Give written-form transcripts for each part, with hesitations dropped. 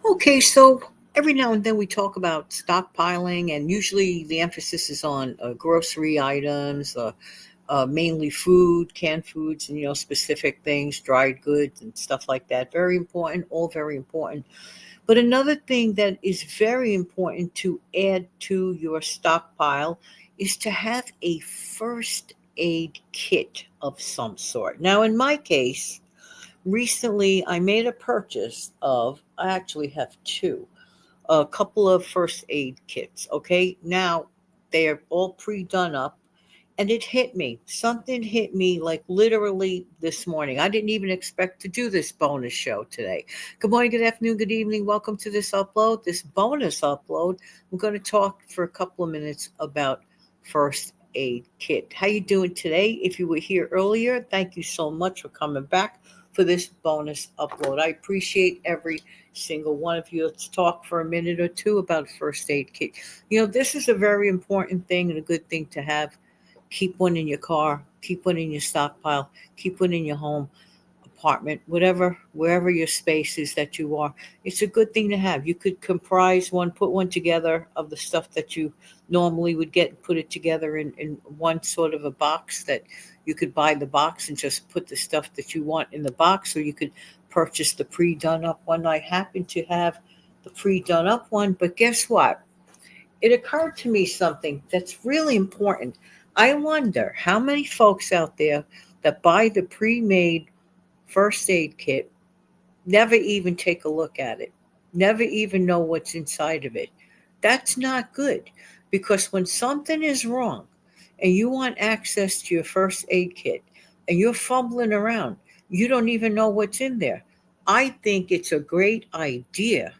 Okay, so every now and then we talk about stockpiling, and usually the emphasis is on grocery items, mainly food, canned foods, and specific things, dried goods, and stuff like that. Very important, all very important. But another thing that is very important to add to your stockpile is to have a first aid kit of some sort. Now, in my case, recently I made a purchase of, I actually have two, a couple of first aid kits. Okay, now they are all pre done up, and it hit me. Something hit me like literally this morning. I didn't even expect to do this bonus show today. Good morning, good afternoon, good evening. Welcome to this upload, this bonus upload. I'm going to talk for a couple of minutes about first aid kit. How you doing today? If you were here earlier, thank you so much for coming back for this bonus upload. I appreciate every single one of you. Let's talk for a minute or two about first aid kit. This is a very important thing and a good thing to have. Keep one in your car, keep one in your stockpile, keep one in your home, apartment, whatever, wherever your space is that you are. It's a good thing to have. You could comprise one, put one together of the stuff that you normally would get and put it together in one sort of a box that you could buy the box and just put the stuff that you want in the box, or you could purchase the pre-done up one. I happen to have the pre-done up one, but guess what? It occurred to me something that's really important. I wonder how many folks out there that buy the pre-made first aid kit never even take a look at it, never even know what's inside of it. That's not good, because when something is wrong and you want access to your first aid kit and you're fumbling around, you don't even know what's in there. I think it's a great idea.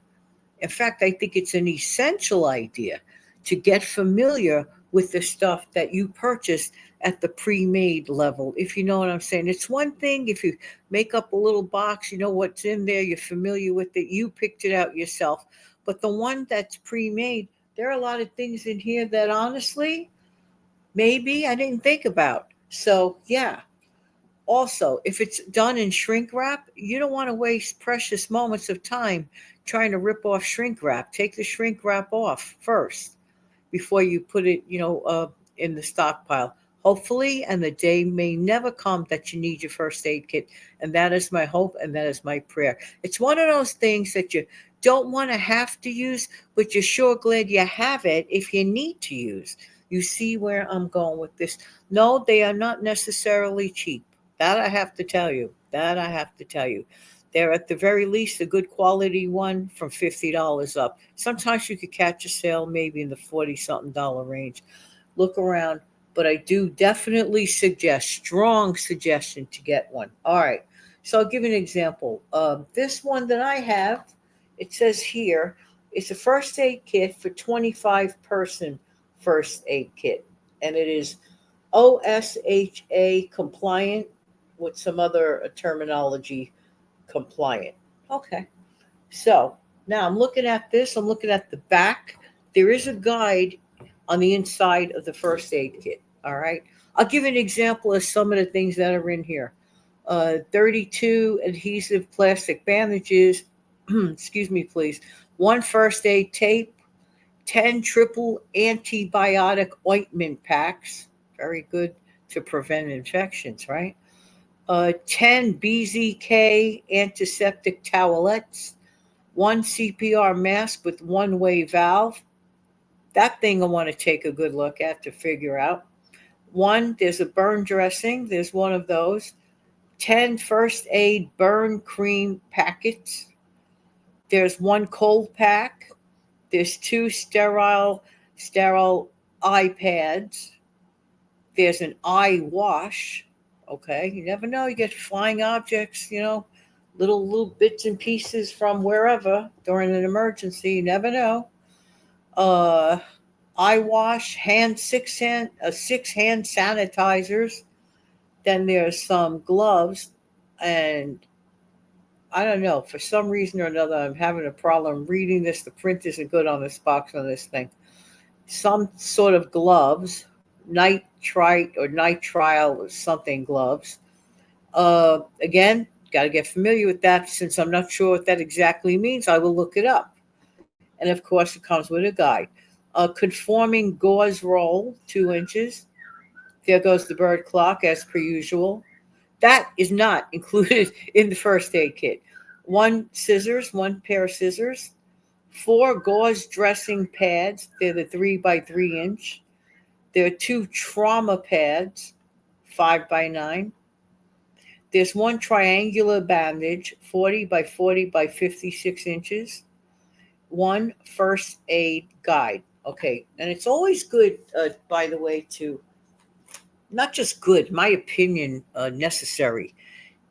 In fact, I think it's an essential idea to get familiar with the stuff that you purchased at the pre-made level, if you know what I'm saying. It's one thing if you make up a little box, you know what's in there, you're familiar with it, you picked it out yourself. But the one that's pre-made, there are a lot of things in here that honestly, maybe I didn't think about. So, yeah. Also, if it's done in shrink wrap, you don't want to waste precious moments of time trying to rip off shrink wrap. Take the shrink wrap off first before you put it, in the stockpile. Hopefully, and the day may never come that you need your first aid kit. And that is my hope and that is my prayer. It's one of those things that you don't want to have to use, but you're sure glad you have it if you need to use. You see where I'm going with this? No, they are not necessarily cheap. That I have to tell you. That I have to tell you. They're at the very least a good quality one from $50 up. Sometimes you could catch a sale maybe in the 40 something dollar range. Look around, but I do definitely suggest, strong suggestion to get one. All right. So I'll give you an example. This one that I have, it says here, it's a first aid kit for 25-person first aid kit. And it is OSHA compliant with some other terminology compliant. Okay. So now I'm looking at this. I'm looking at the back. There is a guide on the inside of the first aid kit. All right. I'll give you an example of some of the things that are in here. 32 adhesive plastic bandages. Excuse me, please. One first aid tape. 10 triple antibiotic ointment packs. Very good to prevent infections, right? 10 BZK antiseptic towelettes, one CPR mask with one way valve. That thing I want to take a good look at to figure out. One, there's a burn dressing, there's one of those. 10 first aid burn cream packets. There's one cold pack. There's two sterile eye pads. There's an eye wash. Okay, you never know. You get flying objects, little bits and pieces from wherever during an emergency. You never know. Uh, Eye wash, six hand sanitizers. Then there's some gloves, and I don't know, for some reason or another, I'm having a problem reading this. The print isn't good on this box on this thing. Some sort of gloves, nitrite or nitrile or something gloves. Again, got to get familiar with that. Since I'm not sure what that exactly means, I will look it up. And of course, it comes with a guide. A conforming gauze roll, 2 inches. There goes the bird clock, as per usual. That is not included in the first aid kit. One pair of scissors, four gauze dressing pads. They're the 3 by 3 inch. There are two trauma pads, 5 by 9. There's one triangular bandage, 40 by 56 inches. One first aid guide. Okay, and it's always good, by the way, to not just good, my opinion, necessary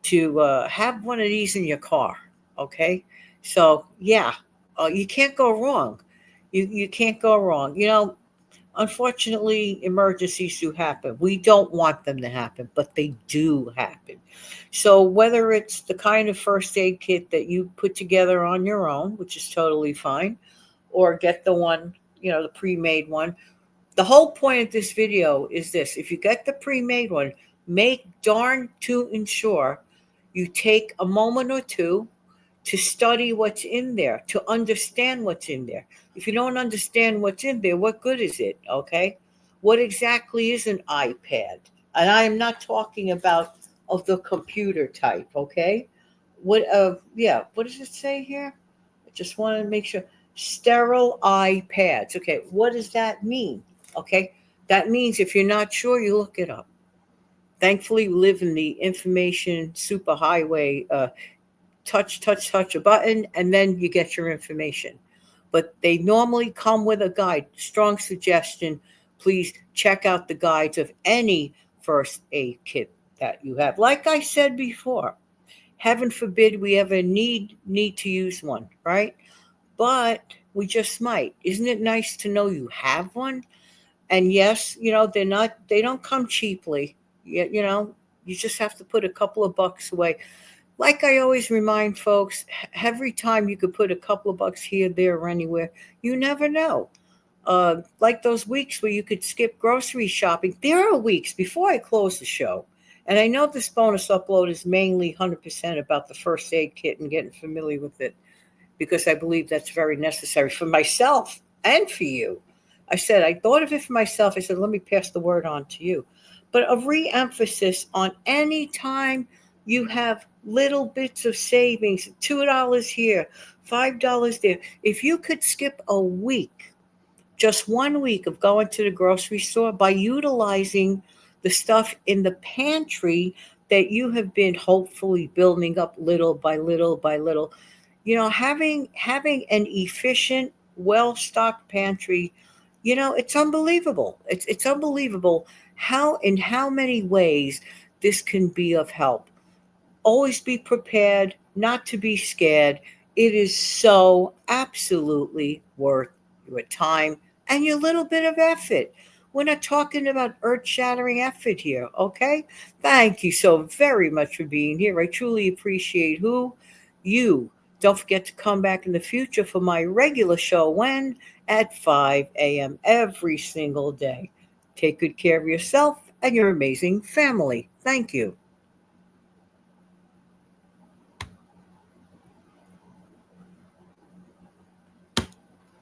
to have one of these in your car. Okay, so yeah, you can't go wrong. You can't go wrong. Unfortunately, emergencies do happen. We don't want them to happen, but they do happen. So, whether it's the kind of first aid kit that you put together on your own, which is totally fine, or get the one, the pre made one. The whole point of this video is this: if you get the pre made one, make darn to ensure you take a moment or two to study what's in there, to understand what's in there. If you don't understand what's in there, what good is it? Okay. What exactly is an iPad? And I am not talking about of the computer type. Okay. What does it say here? I just want to make sure. Sterile iPads. Okay. What does that mean? Okay. That means if you're not sure, you look it up. Thankfully, we live in the information superhighway. Touch a button, and then you get your information. But they normally come with a guide. Strong suggestion: please check out the guides of any first aid kit that you have. Like I said before, heaven forbid we ever need to use one, right? But we just might. Isn't it nice to know you have one? And yes, they don't come cheaply. You just have to put a couple of bucks away. Like I always remind folks, every time you could put a couple of bucks here, there, or anywhere, you never know. Like those weeks where you could skip grocery shopping. There are weeks before I close the show, and I know this bonus upload is mainly 100% about the first aid kit and getting familiar with it, because I believe that's very necessary for myself and for you. I said, I thought of it for myself. I said, let me pass the word on to you. But a re-emphasis on any time you have little bits of savings, $2 here, $5 there. If you could skip a week, just 1 week of going to the grocery store by utilizing the stuff in the pantry that you have been hopefully building up little by little by little, having an efficient, well-stocked pantry, it's unbelievable. It's unbelievable in how many ways this can be of help. Always be prepared, not to be scared. It is so absolutely worth your time and your little bit of effort. We're not talking about earth-shattering effort here, okay? Thank you so very much for being here. I truly appreciate you. Don't forget to come back in the future for my regular show when? At 5 a.m. every single day. Take good care of yourself and your amazing family. Thank you.